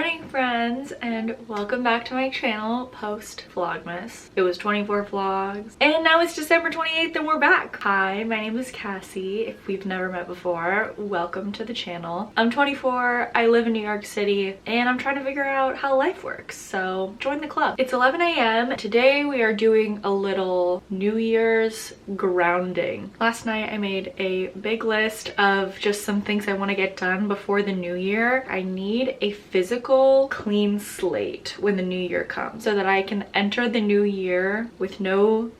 morning, friends, and welcome back to my channel post Vlogmas. It was 24 vlogs and now it's December 28th and we're back. Hi, my name is Cassie. If we've never met before, welcome to the channel. I'm 24, I live in New York City, and I'm trying to figure out how life works, so join the club. It's 11 a.m. Today we are doing a little New Year's grounding. Last night I made a big list of just some things I want to get done before the new year. I need a physical clean slate when the new year comes so that I can enter the new year with no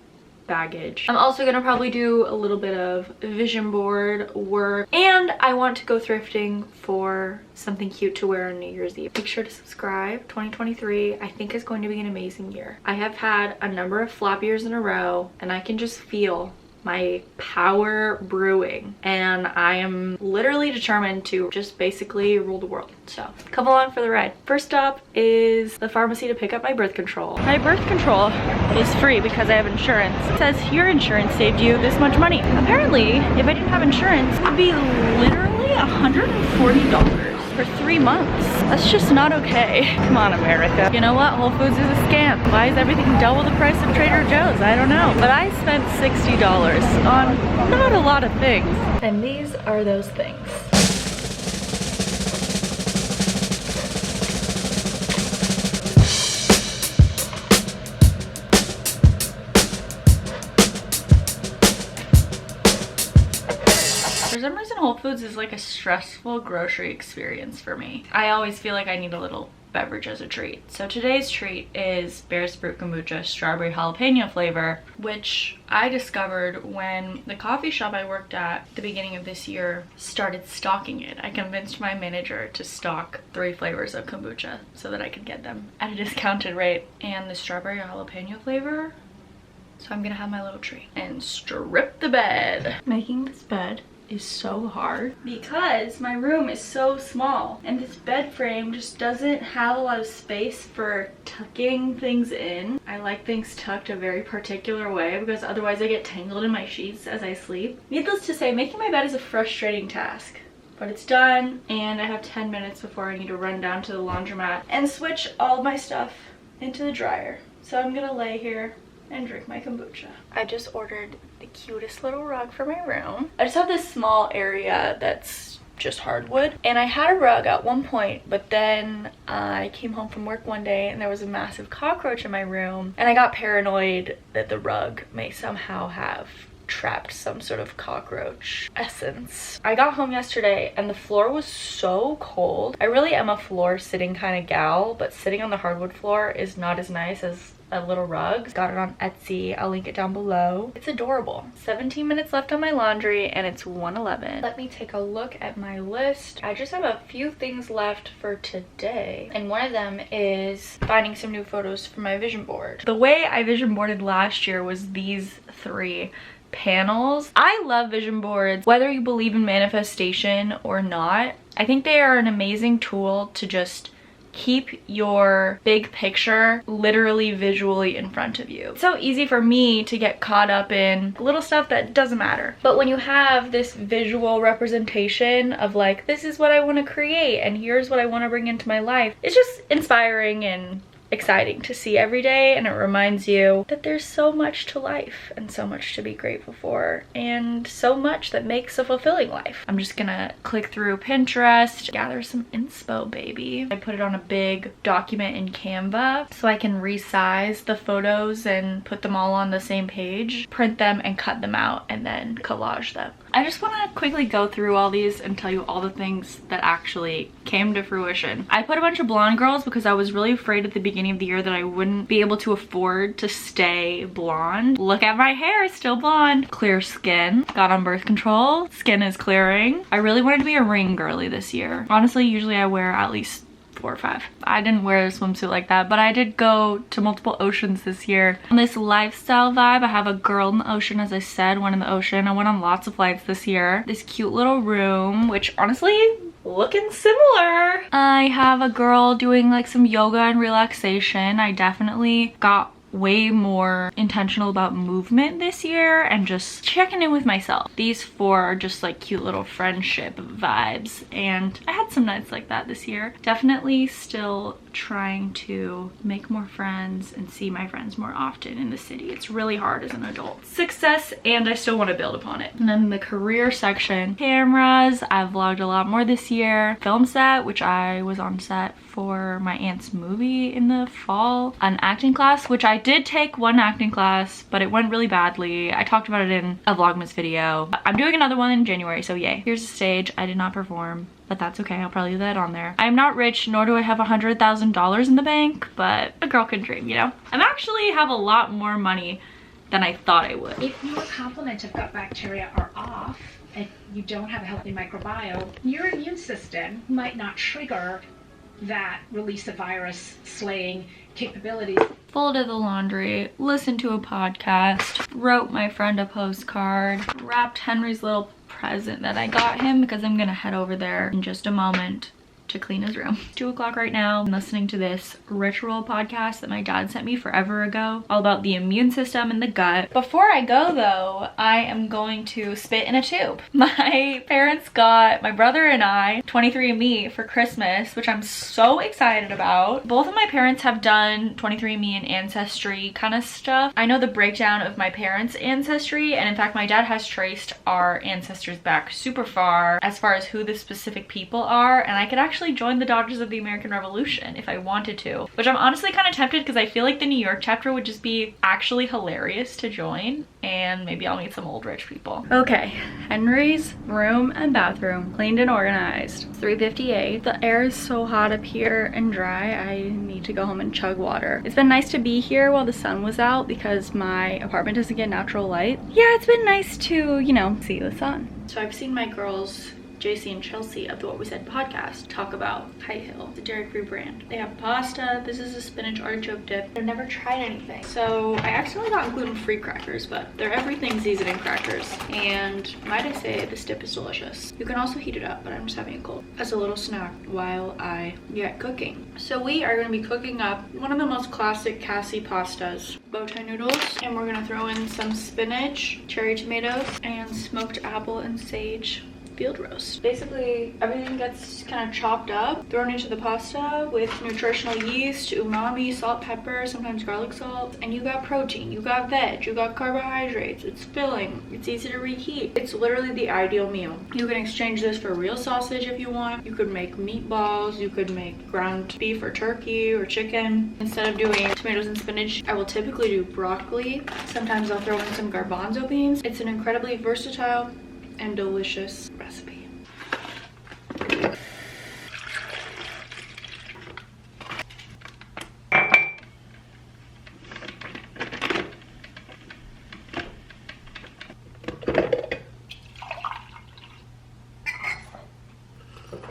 baggage. I'm also gonna probably do a little bit of vision board work, and I want to go thrifting for something cute to wear on New Year's Eve. Make sure to subscribe. 2023 I think is going to be an amazing year. I have had a number of flop years in a row and I can just feel my power brewing, and I am literally determined to just basically rule the world. So come along for the ride. First up is the pharmacy to pick up my birth control. My birth control is free because I have insurance. It says your insurance saved you this much money. Apparently, if I didn't have insurance, it would be literally $140 for 3 months. That's just not okay. Come on, America. You know what? Whole Foods is a scam. Why is everything double the price of Trader Joe's? I don't know. But I spent $60 on not a lot of things. And these are those things. For some reason, Whole Foods is like a stressful grocery experience for me. I always feel like I need a little beverage as a treat. So today's treat is Bear's Fruit Kombucha strawberry jalapeno flavor, which I discovered when the coffee shop I worked at the beginning of this year started stocking it. I convinced my manager to stock 3 flavors of kombucha so that I could get them at a discounted rate, and the strawberry jalapeno flavor. So I'm gonna have my little treat and strip the bed. Making this bed is so hard because my room is so small and this bed frame just doesn't have a lot of space for tucking things in. I like things tucked a very particular way because otherwise I get tangled in my sheets as I sleep. Needless to say, making my bed is a frustrating task, but it's done, and I have 10 minutes before I need to run down to the laundromat and switch all of my stuff into the dryer. So I'm gonna lay here and drink my kombucha. I just ordered the cutest little rug for my room. I just have this small area that's just hardwood, and I had a rug at one point, but then I came home from work one day and there was a massive cockroach in my room, and I got paranoid that the rug may somehow have trapped some sort of cockroach essence. I got home yesterday and the floor was so cold. I really am a floor sitting kind of gal, but sitting on the hardwood floor is not as nice as a little rug. Got it on Etsy. I'll link it down below. It's adorable. 17 minutes left on my laundry and it's 1:11. Let me take a look at my list. I just have a few things left for today, and one of them is finding some new photos for my vision board. The way I vision boarded last year was these 3 panels. I love vision boards, whether you believe in manifestation or not. I think they are an amazing tool to just keep your big picture literally visually in front of you. It's so easy for me to get caught up in little stuff that doesn't matter. But when you have this visual representation of like, this is what I want to create and here's what I want to bring into my life, it's just inspiring and exciting to see every day, and it reminds you that there's so much to life and so much to be grateful for and so much that makes a fulfilling life. I'm just gonna click through Pinterest, gather some inspo, baby. I put it on a big document in Canva so I can resize the photos and put them all on the same page, print them and cut them out, and then collage them. I just want to quickly go through all these and tell you all the things that actually came to fruition. I put a bunch of blonde girls because I was really afraid at the beginning of the year that I wouldn't be able to afford to stay blonde. Look at my hair, it's still blonde. Clear skin. Got on birth control. Skin is clearing. I really wanted to be a ring girly this year. Honestly, usually I wear at least 4 or 5. I didn't wear a swimsuit like that, but I did go to multiple oceans this year. On this lifestyle vibe, I have a girl in the ocean, as I said, one in the ocean. I went on lots of flights this year. This cute little room, which honestly, looking similar. I have a girl doing like some yoga and relaxation. I definitely got way more intentional about movement this year and just checking in with myself. These 4 are just like cute little friendship vibes, and I had some nights like that this year. Definitely still trying to make more friends and see my friends more often in the city. It's really hard as an adult. Success, and I still want to build upon it. And then the career section, cameras. I've vlogged a lot more this year. Film set, which I was on set for my aunt's movie in the fall. An acting class, which I did take 1 acting class, but it went really badly. I talked about it in a Vlogmas video. I'm doing another one in January, so yay. Here's a stage. I did not perform, but that's okay. I'll probably do that on there. I'm not rich, nor do I have $100,000 in the bank, but a girl can dream, you know? I'm actually have a lot more money than I thought I would. If your complement of gut bacteria are off and you don't have a healthy microbiome, your immune system might not trigger that release of virus slaying capabilities. Folded the laundry, listened to a podcast, wrote my friend a postcard, wrapped Henry's little present that I got him because I'm gonna head over there in just a moment to clean his room. 2 o'clock right now. I'm listening to this ritual podcast that my dad sent me forever ago, all about the immune system and the gut. Before I go though, I am going to spit in a tube. My parents got my brother and I 23andMe for Christmas, which I'm so excited about. Both of my parents have done 23andMe and Ancestry kind of stuff. I know the breakdown of my parents' ancestry, and in fact my dad has traced our ancestors back super far as far as who the specific people are, and I could actually join the Daughters of the American Revolution if I wanted to, which I'm honestly kind of tempted because I feel like the New York chapter would just be actually hilarious to join, and maybe I'll meet some old rich people. Okay, Henry's room and bathroom cleaned and organized. 3:58. The air is so hot up here and dry. I need to go home and chug water. It's been nice to be here while the sun was out because my apartment doesn't get natural light. Yeah, it's been nice to, you know, see the sun. So I've seen my girls JC and Chelsea of the What We Said podcast talk about Kite Hill, the dairy-free brand. They have pasta. This is a spinach artichoke dip. I've never tried anything. So I accidentally got gluten-free crackers, but they're everything seasoning crackers. And might I say, this dip is delicious. You can also heat it up, but I'm just having it cold as a little snack while I get cooking. So we are gonna be cooking up one of the most classic Cassie pastas, bow tie noodles, and we're gonna throw in some spinach, cherry tomatoes, and smoked apple and sage field roast. Basically, everything gets kind of chopped up, thrown into the pasta with nutritional yeast, umami, salt, pepper, sometimes garlic salt, and you got protein, you got veg, you got carbohydrates, it's filling, it's easy to reheat. It's literally the ideal meal. You can exchange this for real sausage if you want. You could make meatballs, you could make ground beef or turkey or chicken. Instead of doing tomatoes and spinach, I will typically do broccoli. Sometimes I'll throw in some garbanzo beans. It's an incredibly versatile and delicious recipe.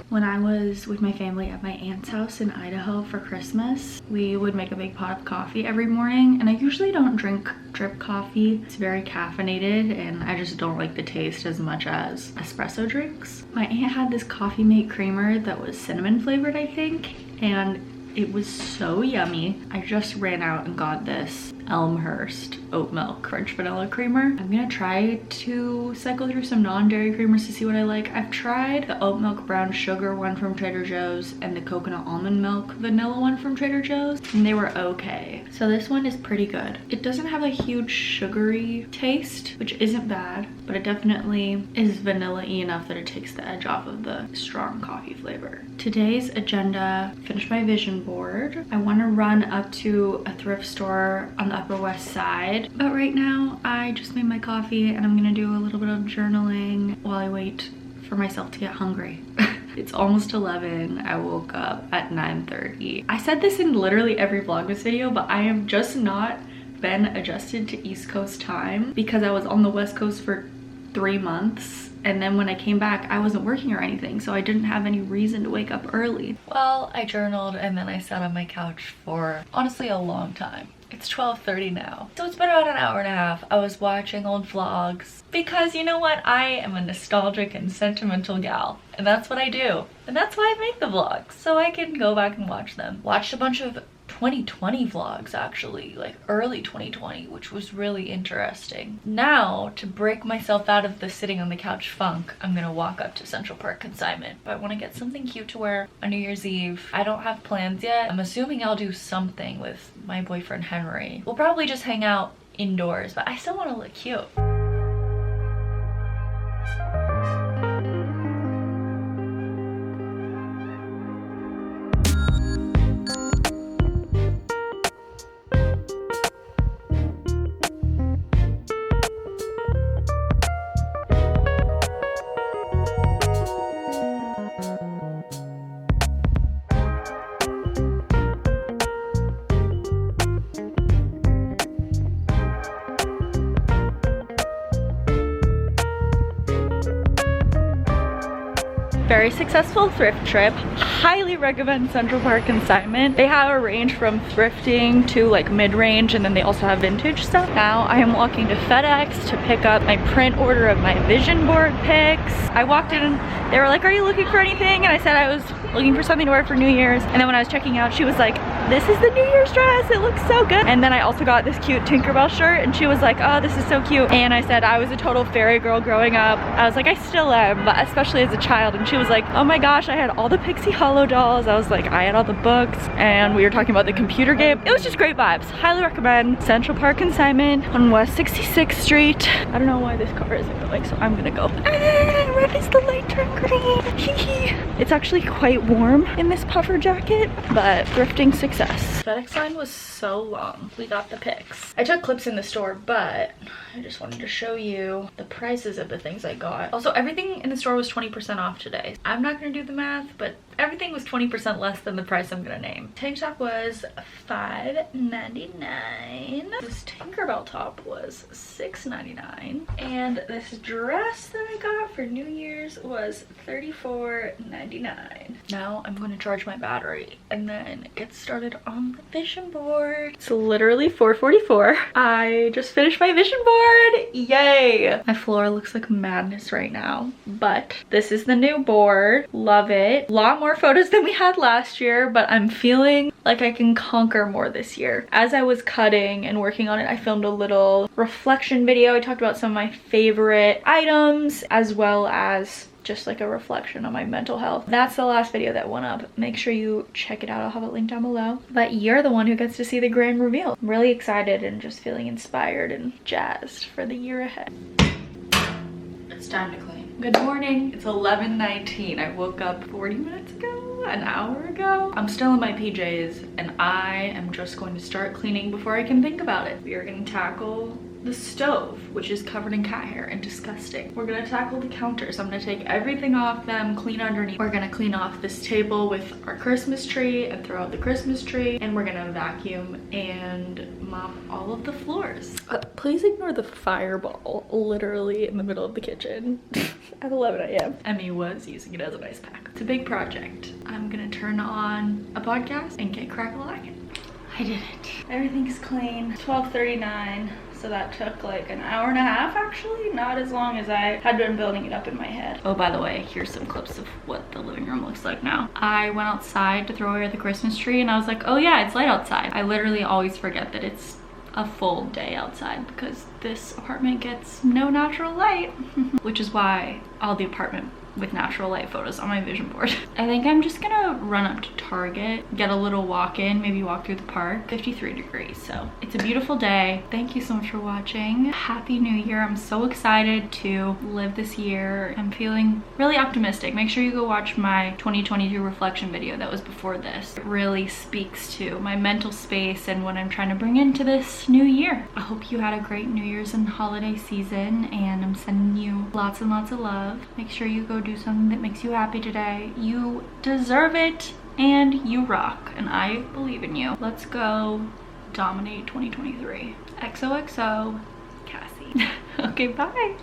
When I was with my family at my aunt's house in Idaho for Christmas, we would make a big pot of coffee every morning, and I usually don't drink drip coffee. It's very caffeinated and I just don't like the taste as much as espresso drinks. My aunt had this coffee mate creamer that was cinnamon flavored, I think, and it was so yummy. I just ran out and got this Elmhurst oat milk French vanilla creamer. I'm gonna try to cycle through some non-dairy creamers to see what I like. I've tried the oat milk brown sugar one from Trader Joe's and the coconut almond milk vanilla one from Trader Joe's, and they were okay. So this one is pretty good. It doesn't have a huge sugary taste, which isn't bad, but it definitely is vanilla-y enough that it takes the edge off of the strong coffee flavor. Today's agenda: finish my vision board. I want to run up to a thrift store on the Upper West Side, but right now I just made my coffee and I'm gonna do a little bit of journaling while I wait for myself to get hungry. It's almost 11. I woke up at 9:30. I said this in literally every Vlogmas video, but I have just not been adjusted to East Coast time because I was on the West Coast for 3 months, and then when I came back I wasn't working or anything, so I didn't have any reason to wake up early. Well, I journaled and then I sat on my couch for honestly a long time. It's 12:30 now, so it's been about an hour and a half. I was watching old vlogs because, you know what, I am a nostalgic and sentimental gal, and that's what I do, and that's why I make the vlogs, so I can go back and watch them. Watched a bunch of 2020 vlogs actually, like early 2020, which was really interesting. Now, to break myself out of the sitting on the couch funk, I'm gonna walk up to Central Park Consignment. But I want to get something cute to wear on New Year's Eve. I don't have plans yet. I'm assuming I'll do something with my boyfriend Henry. We'll probably just hang out indoors, but I still want to look cute. Very successful thrift trip. Highly recommend Central Park Consignment. They have a range from thrifting to like mid-range, and then they also have vintage stuff. Now I am walking to FedEx to pick up my print order of my vision board pics. I walked in and they were like, "Are you looking for anything?" And I said I was looking for something to wear for New Year's. And then when I was checking out, she was like, "This is the New Year's dress. It looks so good." And then I also got this cute Tinkerbell shirt, and she was like, "Oh, this is so cute." And I said I was a total fairy girl growing up. I was like, I still am, but especially as a child. And she was like, "Oh my gosh, I had all the Pixie Hollow dolls." I was like, I had all the books, and we were talking about the computer game. It was just great vibes. Highly recommend Central Park Consignment on West 66th Street. I don't know why this car isn't going, so I'm gonna go. Where is the light turn green? It's actually quite warm in this puffer jacket, but thrifting success. FedEx line was so long. We got the pics. I took clips in the store, but I just wanted to show you the prices of the things I got. Also, everything in the store was 20% off today. I'm not gonna do the math, but everything was 20% less than the price I'm gonna name. Tank top was $5.99. This Tinkerbell top was $6.99. And this dress that I got for New Year's was $34.99. Now I'm gonna charge my battery and then get started on the vision board. It's literally 4:44. I just finished my vision board. Yay! My floor looks like madness right now, but this is the new board. Love it. A lot more photos than we had last year, but I'm feeling like I can conquer more this year. As I was cutting and working on it, I filmed a little reflection video. I talked about some of my favorite items, as well as just like a reflection on my mental health. That's the last video that went up. Make sure you check it out. I'll have it linked down below. But you're the one who gets to see the grand reveal. I'm really excited and just feeling inspired and jazzed for the year ahead. It's time to clean. Good morning. It's 11:19. I woke up 40 minutes ago, an hour ago. I'm still in my PJs and I am just going to start cleaning before I can think about it. We are going to tackle the stove, which is covered in cat hair and disgusting. We're gonna tackle the counters. I'm gonna take everything off them, clean underneath. We're gonna clean off this table with our Christmas tree and throw out the Christmas tree, and we're gonna vacuum and mop all of the floors. Please ignore the fireball literally in the middle of the kitchen at 11 a.m. Emmy was using it as an ice pack. It's a big project. I'm gonna turn on a podcast and get crack-a-lackin'. I did it. Everything's clean. 12:39. So that took like an hour and a half, actually. Not as long as I had been building it up in my head. Oh, by the way, here's some clips of what the living room looks like now. I went outside to throw away the Christmas tree and I was like, oh yeah, it's light outside. I literally always forget that it's a full day outside because this apartment gets no natural light, which is why all the apartment with natural light photos on my vision board. I think I'm just gonna run up to Target, get a little walk in, maybe walk through the park. 53 degrees, so it's a beautiful day. Thank you so much for watching. Happy New Year. I'm so excited to live this year. I'm feeling really optimistic. Make sure you go watch my 2022 reflection video that was before this. It really speaks to my mental space and what I'm trying to bring into this new year. I hope you had a great New Year's and holiday season, and I'm sending you lots and lots of love. Make sure you go do something that makes you happy today. You deserve it and you rock, and I believe in you. Let's go dominate 2023. XOXO, Cassie. Okay, bye.